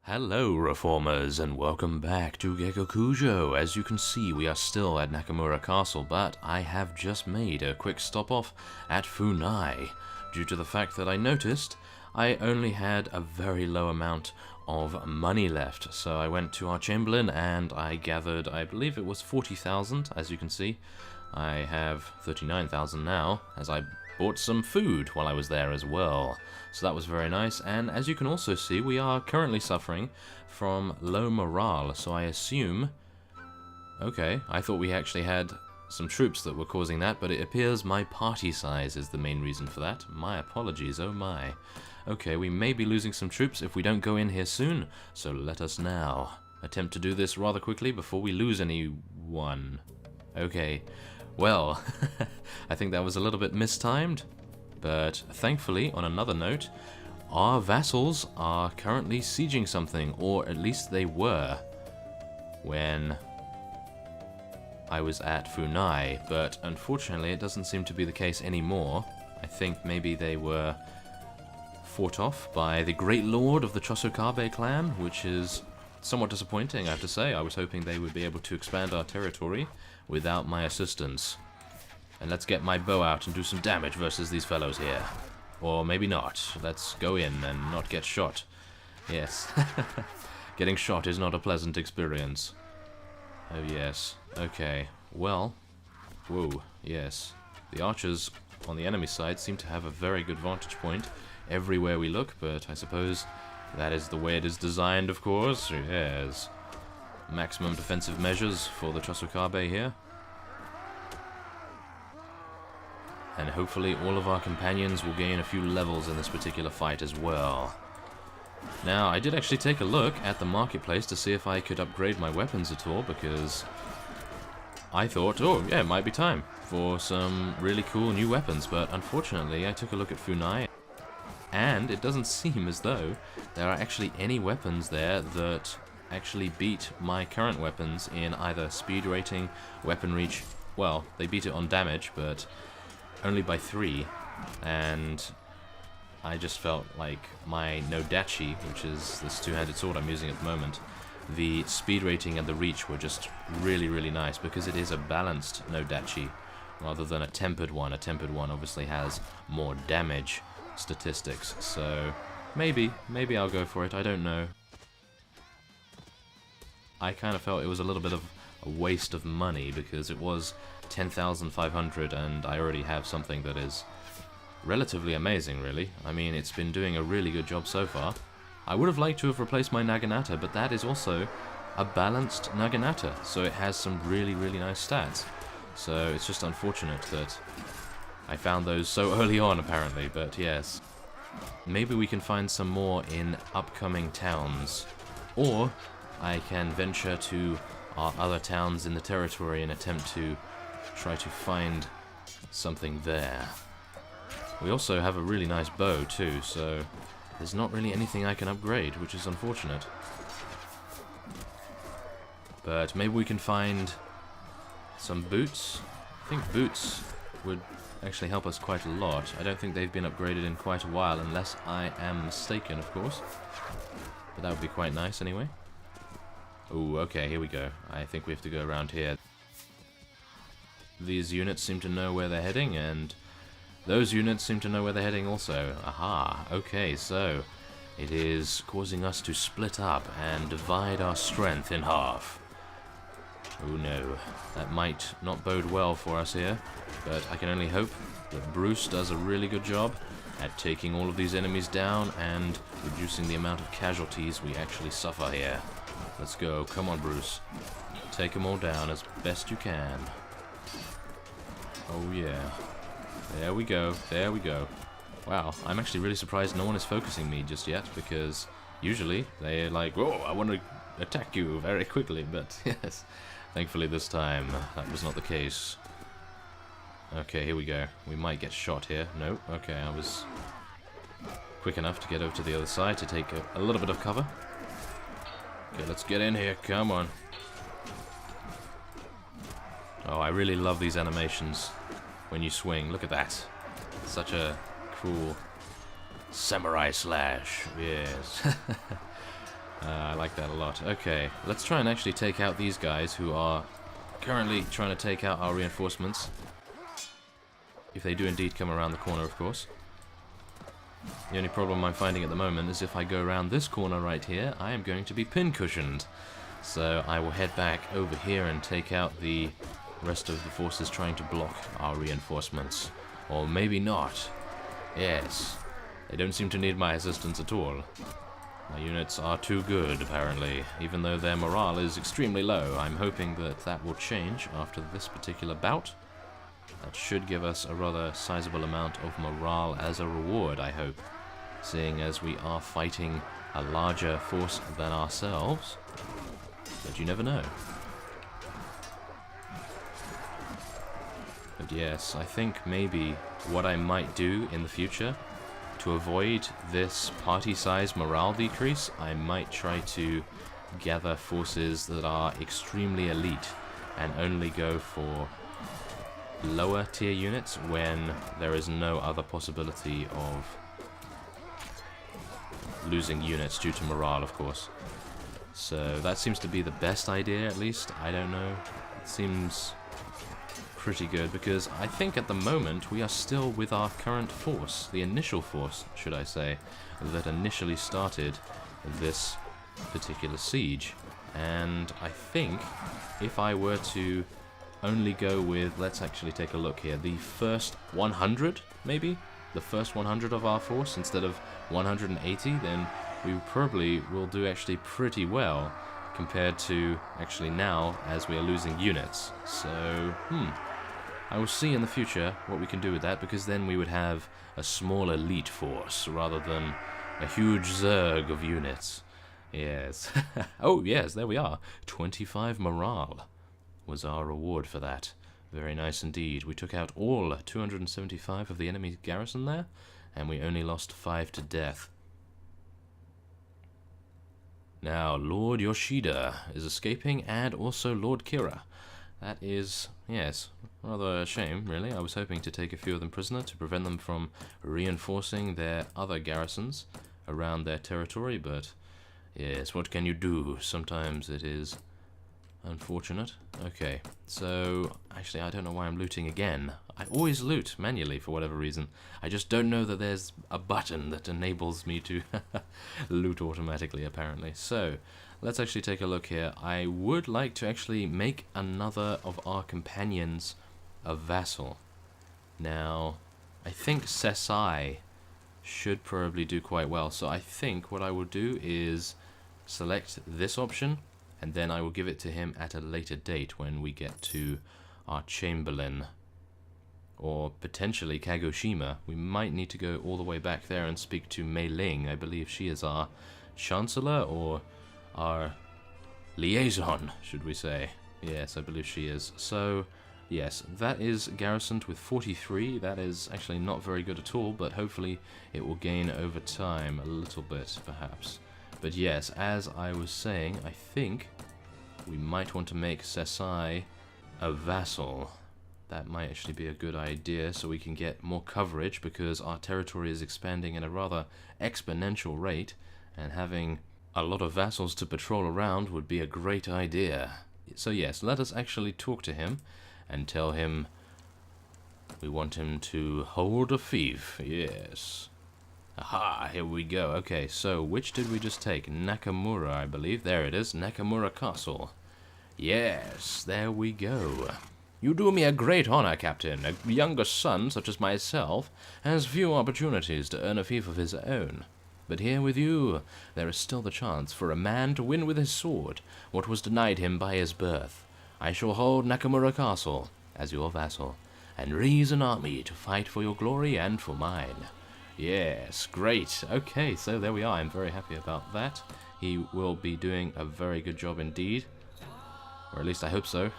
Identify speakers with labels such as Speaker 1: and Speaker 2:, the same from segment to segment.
Speaker 1: Hello reformers and welcome back to Gekokujo. As you can see, we are still at Nakamura Castle, but I have just made a quick stop off at Funai due to the fact that I noticed I only had a very low amount of money left. So I went to our Chamberlain and I gathered, I believe it was 40,000, as you can see. I have 39,000 now, as I bought some food while I was there as well. So that was very nice, and as you can also see, we are currently suffering from low morale, so I assume... Okay, I thought we actually had some troops that were causing that, but it appears my party size is the main reason for that. My apologies, oh my. Okay, we may be losing some troops if we don't go in here soon, so let us now attempt to do this rather quickly before we lose anyone. Okay, well, I think that was a little bit mistimed. But thankfully, on another note, our vassals are currently sieging something, or at least they were when I was at Funai, but unfortunately it doesn't seem to be the case anymore. I think maybe they were fought off by the Great Lord of the Chosokabe clan, which is somewhat disappointing, I have to say. I was hoping they would be able to expand our territory without my assistance. And let's get my bow out and do some damage versus these fellows here. Or maybe not. Let's go in and not get shot. Yes. Getting shot is not a pleasant experience. Oh yes. Okay. Well. Whoa. Yes. The archers on the enemy side seem to have a very good vantage point everywhere we look, but I suppose that is the way it is designed, of course. Yes. Maximum defensive measures for the Chosokabe here. And hopefully all of our companions will gain a few levels in this particular fight as well. Now, I did actually take a look at the marketplace to see if I could upgrade my weapons at all, because I thought, oh yeah, it might be time for some really cool new weapons, but unfortunately I took a look at Funai, and it doesn't seem as though there are actually any weapons there that actually beat my current weapons in either speed rating, weapon reach. Well, they beat it on damage, but only by 3, and I just felt like my Nodachi, which is this two-handed sword I'm using at the moment, the speed rating and the reach were just really, really nice, because it is a balanced Nodachi rather than a tempered one. A tempered one obviously has more damage statistics, so maybe I'll go for it, I don't know. I kind of felt it was a little bit of a waste of money, because it was 10,500 and I already have something that is relatively amazing, really. I mean, it's been doing a really good job so far. I would have liked to have replaced my Naginata, but that is also a balanced Naginata, so it has some really, really nice stats. So it's just unfortunate that I found those so early on, apparently, but yes. Maybe we can find some more in upcoming towns, or I can venture to our other towns in the territory and attempt to try to find something there. We also have a really nice bow too, so there's not really anything I can upgrade, which is unfortunate. But maybe we can find some boots. I think boots would actually help us quite a lot. I don't think they've been upgraded in quite a while, unless I am mistaken, of course. But that would be quite nice anyway. Ooh, okay, here we go. I think we have to go around here. These units seem to know where they're heading, and those units seem to know where they're heading also. Aha, okay, so it is causing us to split up and divide our strength in half. Oh no, that might not bode well for us here, but I can only hope that Bruce does a really good job at taking all of these enemies down and reducing the amount of casualties we actually suffer here. Let's go, come on Bruce. Take them all down as best you can. Oh yeah. There we go, there we go. Wow, I'm actually really surprised no one is focusing me just yet, because usually they're like, whoa, I want to attack you very quickly, but yes, thankfully this time that was not the case. Okay, here we go. We might get shot here. Nope, okay, I was quick enough to get over to the other side to take a little bit of cover. Okay, let's get in here, come on. Oh, I really love these animations when you swing. Look at that. Such a cool samurai slash. Yes. I like that a lot. Okay, let's try and actually take out these guys who are currently trying to take out our reinforcements. If they do indeed come around the corner, of course. The only problem I'm finding at the moment is if I go around this corner right here, I am going to be pin-cushioned. So I will head back over here and take out the rest of the forces trying to block our reinforcements. Or maybe not. Yes, they don't seem to need my assistance at all. My units are too good, apparently, even though their morale is extremely low. I'm hoping that that will change after this particular bout. That should give us a rather sizable amount of morale as a reward, I hope, seeing as we are fighting a larger force than ourselves. But you never know. But yes, I think maybe what I might do in the future to avoid this party-size morale decrease, I might try to gather forces that are extremely elite and only go for lower tier units when there is no other possibility of losing units due to morale, of course. So that seems to be the best idea, at least. I don't know. It seems pretty good because I think at the moment we are still with our current force, the initial force, should I say, that initially started this particular siege. And I think if I were to only go with, let's actually take a look here, the first 100, maybe? The first 100 of our force instead of 180, then we probably will do actually pretty well compared to actually now as we are losing units. So, I will see in the future what we can do with that, because then we would have a small elite force rather than a huge zerg of units. Yes. Oh, yes, there we are. 25 morale was our reward for that. Very nice indeed. We took out all 275 of the enemy garrison there, and we only lost 5 to death. Now, Lord Yoshida is escaping, and also Lord Kira. That is, yes, rather a shame, really. I was hoping to take a few of them prisoner to prevent them from reinforcing their other garrisons around their territory, but yes, what can you do? Sometimes it is unfortunate. Okay, so actually I don't know why I'm looting again. I always loot manually for whatever reason. I just don't know that there's a button that enables me to loot automatically, apparently. So let's actually take a look here. I would like to actually make another of our companions a vassal. Now, I think Sesai should probably do quite well. So I think what I will do is select this option, and then I will give it to him at a later date when we get to our Chamberlain. Or potentially Kagoshima. We might need to go all the way back there and speak to Mei Ling. I believe she is our Chancellor, or our liaison, should we say. Yes, I believe she is. So, yes, that is garrisoned with 43. That is actually not very good at all, but hopefully it will gain over time a little bit, perhaps. But yes, as I was saying, I think we might want to make Sesai a vassal. That might actually be a good idea, so we can get more coverage, because our territory is expanding at a rather exponential rate, and having a lot of vassals to patrol around would be a great idea. So yes, let us actually talk to him and tell him we want him to hold a fief. Yes. Aha, here we go. Okay, so which did we just take? Nakamura, I believe. There it is, Nakamura Castle. Yes, there we go. You do me a great honor, Captain. A younger son, such as myself, has few opportunities to earn a fief of his own. But here with you, there is still the chance for a man to win with his sword what was denied him by his birth. I shall hold Nakamura Castle as your vassal, and raise an army to fight for your glory and for mine. Yes, great. Okay, so there we are. I'm very happy about that. He will be doing a very good job indeed. Or at least I hope so.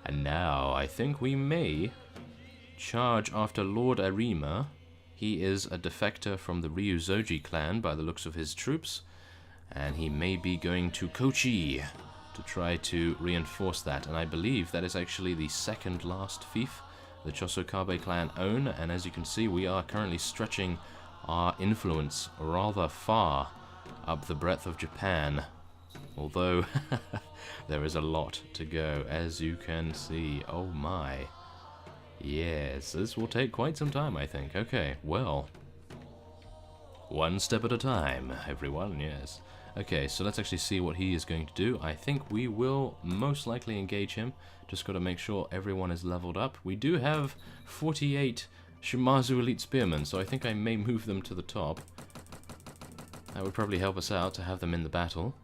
Speaker 1: And now, I think we may charge after Lord Arima. He is a defector from the Ryuzoji clan by the looks of his troops, and he may be going to Kochi to try to reinforce that. And I believe that is actually the second last fief the Chosokabe clan own, and as you can see, we are currently stretching our influence rather far up the breadth of Japan. Although, there is a lot to go, as you can see. Oh my. Yes, this will take quite some time, I think. Okay, well. One step at a time, everyone, yes. Okay, so let's actually see what he is going to do. I think we will most likely engage him. Just got to make sure everyone is leveled up. We do have 48 Shimazu Elite Spearmen, so I think I may move them to the top. That would probably help us out to have them in the battle.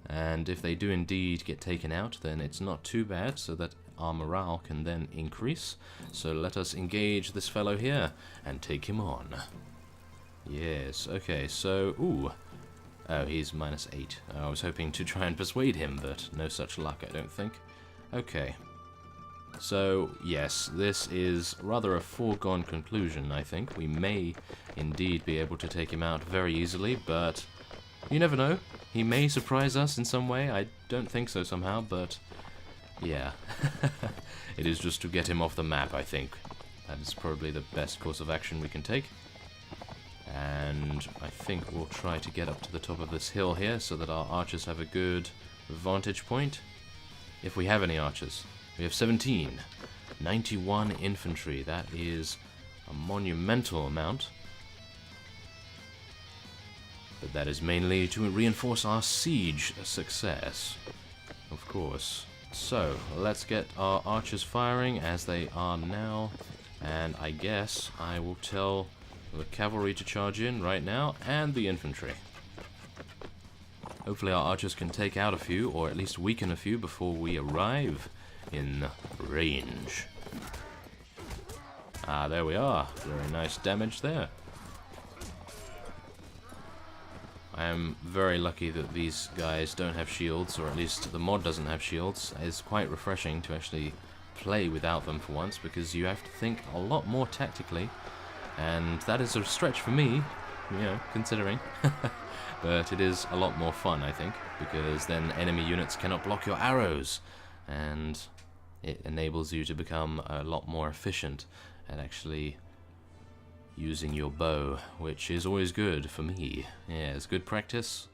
Speaker 1: And if they do indeed get taken out, then it's not too bad, so that our morale can then increase. So let us engage this fellow here and take him on. Yes, okay, so, ooh. Oh, he's -8. I was hoping to try and persuade him, but no such luck, I don't think. Okay. So, yes, this is rather a foregone conclusion, I think. We may indeed be able to take him out very easily, but you never know. He may surprise us in some way. I don't think so somehow, but yeah. It is just to get him off the map, I think. That is probably the best course of action we can take. And I think we'll try to get up to the top of this hill here so that our archers have a good vantage point. If we have any archers. We have 17. 91 infantry. That is a monumental amount. But that is mainly to reinforce our siege success. Of course. So, let's get our archers firing as they are now. And I guess I will tell the cavalry to charge in right now, and the infantry. Hopefully our archers can take out a few, or at least weaken a few, before we arrive in range. Ah, there we are. Very nice damage there. I am very lucky that these guys don't have shields, or at least the mod doesn't have shields. It's quite refreshing to actually play without them for once, because you have to think a lot more tactically. And that is a stretch for me, you know, considering. But it is a lot more fun, I think, because then enemy units cannot block your arrows. And it enables you to become a lot more efficient at actually using your bow, which is always good for me. Yeah, it's good practice.